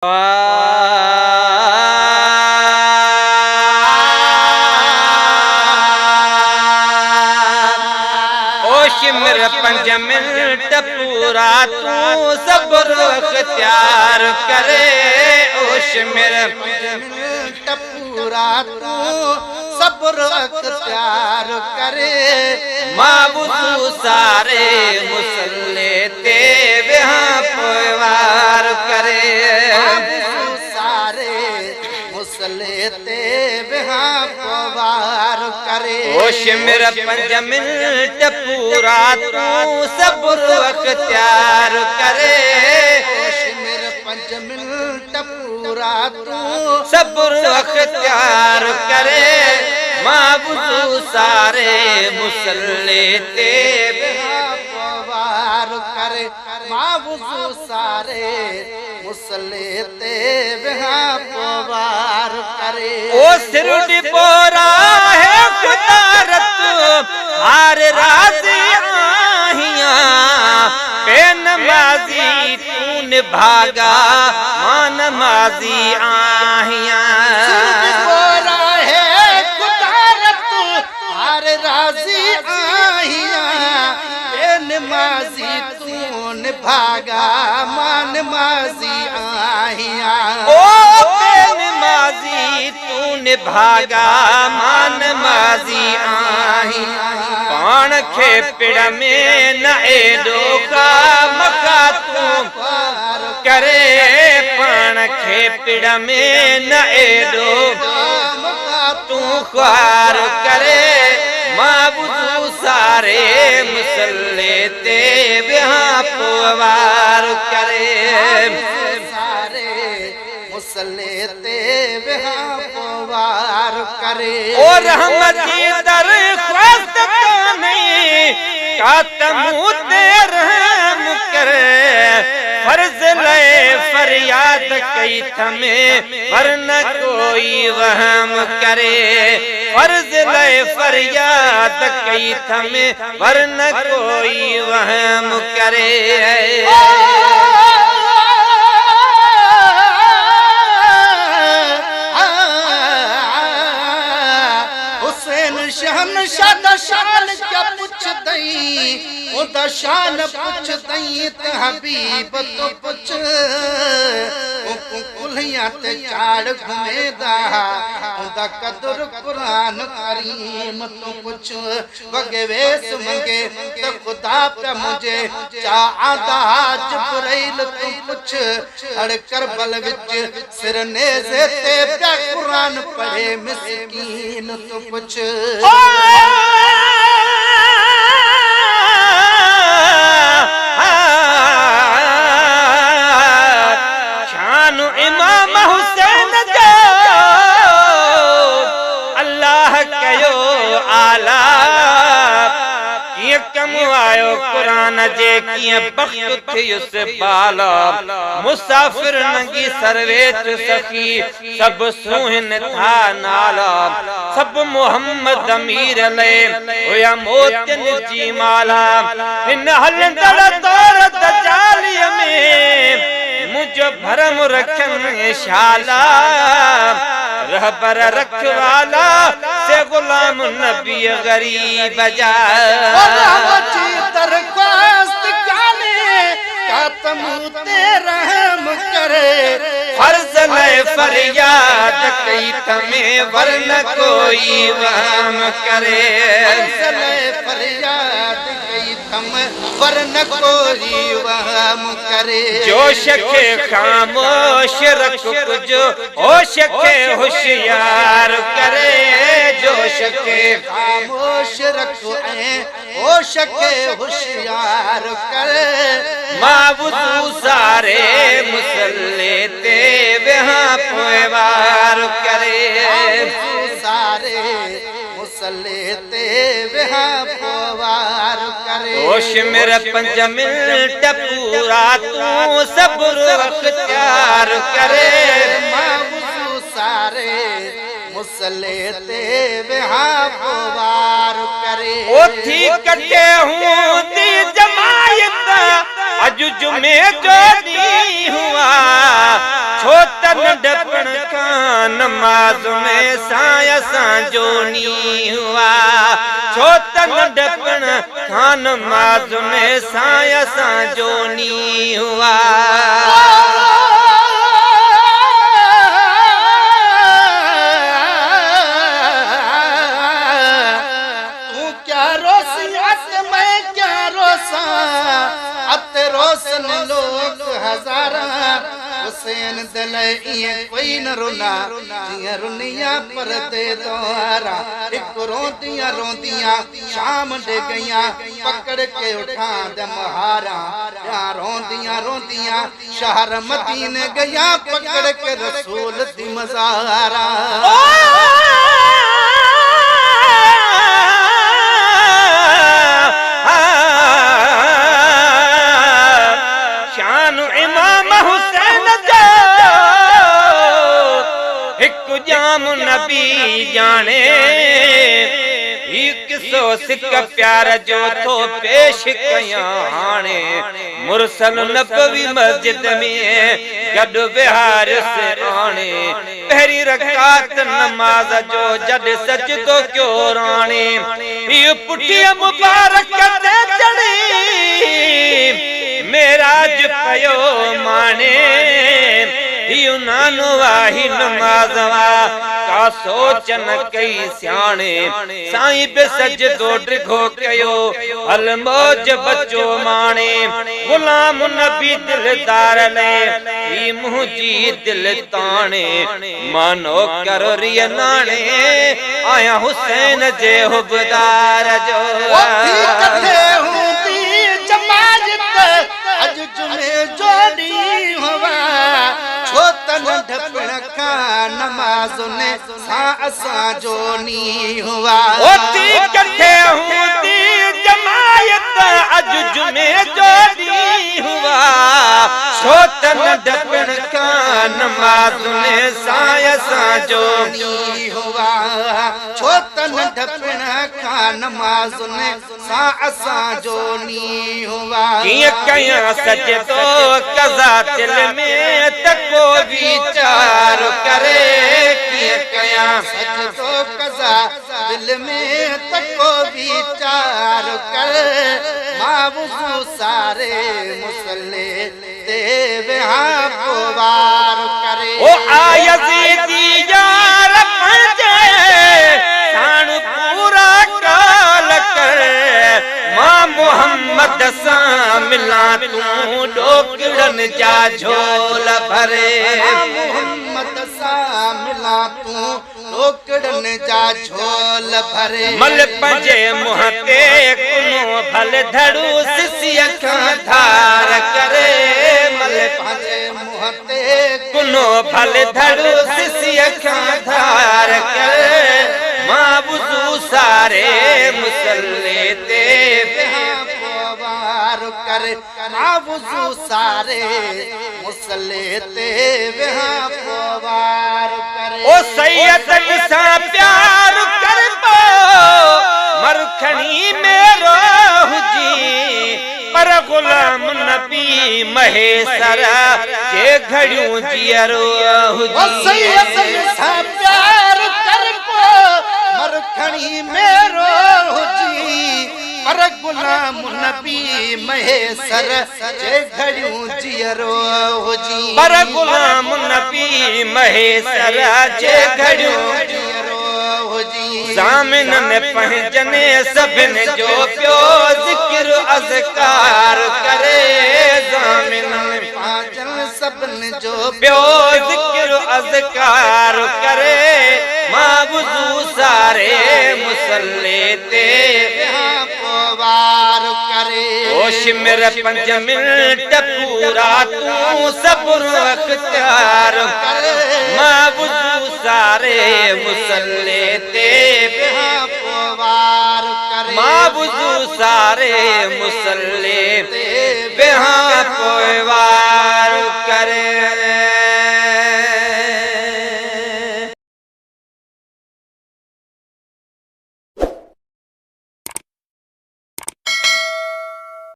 मेरा 5 मिनट पूरा तू सब्र अख्तियार करे। ओश मेरा 5 मिनट पूरा तू सब्र अख्तियार करे। माबूदू सारे मुसल्ले ते वहाँ पवार करे। माबूदू सारे मुसल्ले ते वहाँ पवार करे। ओश मेरा 5 मिनट पूरा तू सब्र अख्तियार करे। ओश मेरा 5 मिनट पूरा तू सब्र अख्तियार करे। माबूदू सारे मुसल्ले ते पवार करे। माबूदू सारे मुसल्ले ते पवार करे। ओ सिरुडी बोरा है खुदारत हार राजी आहिया। बेनमाजी तूने भागा मान माजी आहिया। राजी आहिया बेनमाजी तून भागा मान माजी आहिया। ओ बेनमाजी तूने भागा मान माजी आहिया। पान खे पिड़ में न एडो का मका तू करे। पान खे पिड़ में न एडो तू ख्वार करे। माबूदू सारे मुसल्ले ते वहाँ पवार करे। सारे मुसल्ले ते वहाँ पवार करे। और रहमती दरख्वास्त नहीं कातमू ते रहम करे। फर्ज ले फरियाद कई थमे वरना कोई वहम करे। फर्ज ले फरियाद कई थमे वरना कोई वहम करे। हुसैन शहन शाद शान क्या पुछ दई उदा शान पुछ दई ते हबीब तो पुछ। कुलियां ते चाड़ घुमेदा उदा कदर कुरान करीम तो पुछ। वगे वेस मंगे ते खुदा पे मुझे चा आदा जिब्राइल तो पुछ। अड़ करबल विच सिर नेज़े ते प्या कुरान पढ़े मिस्कीन तो पुछ। शान इमाम हुसैन जो अल्लाह कयो आला। किए कम आयो कुरान जे किए बख्त थियुस बाला। मुसाफिर नंगी सरवेच सखी सब सुहिन था नाला। सब मोहम्मद अमीर ले होया मोतिन जी माला। इन हलंदड़ तौर दजालिय में मुझो भरम रखन शाला। रहबर रखवाला से गुलाम नबी गरीब जा। दरख्वास्त काले कातमू ते रहम करे। फर्ज ले फरियाद कई थमे वरन कोई वहम करे। फर्ज ले फरियाद कई थम वरन कोई वहम करे। जोश के खामोश रख कुछ होश के होशियार करे। जोश के खामोश रखो होश के होशियार करे। माबूदू सारे मुसल्ले ते वहाँ पवार करे। सारे मुसल्ले ते वहाँ पवार करे। ओश मेरा 5 मिनट पूरा तू सब्र अख्तियार करे। माबूदू सारे मुसल्ले ते वहाँ पवार करे। ओथी कटे हूँ दी जमायत अज अज जुमे जो ॾींहुं हुआ छो त नंढपण खां नमाज़ में सां जो नींहुं हुआ छो त नंढपण खां नमाज़ में सां जो नींहुं हुआ रोशन लोग हजारा हुसैन दिल कोई न रुना जिया रुनिया पर दे द्वारा एक रोंदियां रोंदियां शाम दे गईया पकड़ के उठा दमहारा या रोंदियां रोंदियां शहर मदीने गया पकड़ के रसूल दी मज़ारा जाम नबी जाने किसो सिक प्यार जो तो पेश कया हाने मुरसल नबवी मस्जिद में गड बिहार से आने पहरी रकात नमाज जो जद सजदो क्यों राने ये पुठिया मुबारक ते चढ़ी मेराज पयो माने नानो वाही नमाज़वा का सोचन कई सियाणे साईं पे सजदो ड्रिघो कयो हल मौज बचो माणे गुलाम नबी दिलदार ले ही मुंहिंजी दिल ताणे मानो करो रिय नाणे आया हुसैन जे हुबदार जो अज जुमे जोड़ी हुआ छो त नंढपण खां नमाज़ ने सां जो नी हुआ ओती कथे हूंदी जमायत अज जुमे जोड़ी हुआ छो त नंढपण खां नमाज़ ने सां जो नी हुआ छो त नंढपण खां नमाज़ ने सां जो नी हुआ कीअं कया सजदो कज़ा दिल में तको विचार करे कीअं कया सजदो कज़ा दिल में तको विचार करे मां वुज़ू सारे मुसल्ले ते वेहा पोवार करे ओ आयज़ीदी यार पंजे साण पूरा काल करे मां मोहम्मद सां मिला तूं डोकड़न जा झोल भरे मोहम्मद सां मिला तूं डोकड़न जा झोल भरे मल पंजे मुंह ते कुनो भल धड़ू सिसिया खां धार करे मल पंजे मुंह ते कुनो भल धड़ू सिसिया खां धार करे मां वुज़ू सारे मुसल्ले ते करे मां वुज़ू सारे मुसल्ले ते वेहा पोवार करे ओ सैयद सा प्यार कर पो मरखणी मेरो हुजी पर गुलाम नबी महेसर जे घड़ियों जियरो हुजी ओ सैयद सा प्यार कर पो मरखणी मेरो हुजी पर गुलाम नबी महेसर जे घड़ियों जियरो हुजी पर गुलाम नबी महेसर जे घड़ियों जियरो हुजी ज़ामिन में पहचने सभिन जो पियो ज़िक्र अज़कार करे ज़ामिन में पहचन सभिन जो पियो ज़िक्र अज़कार करे मां वुज़ू सारे मुसल्ले ते वार करे होश मेरे 5 मिनट पूरा तू सब्र अख्तियार करे मां वुज़ू सारे मुसल्ले ते वार करे मां वुज़ू सारे मुसल्ले ते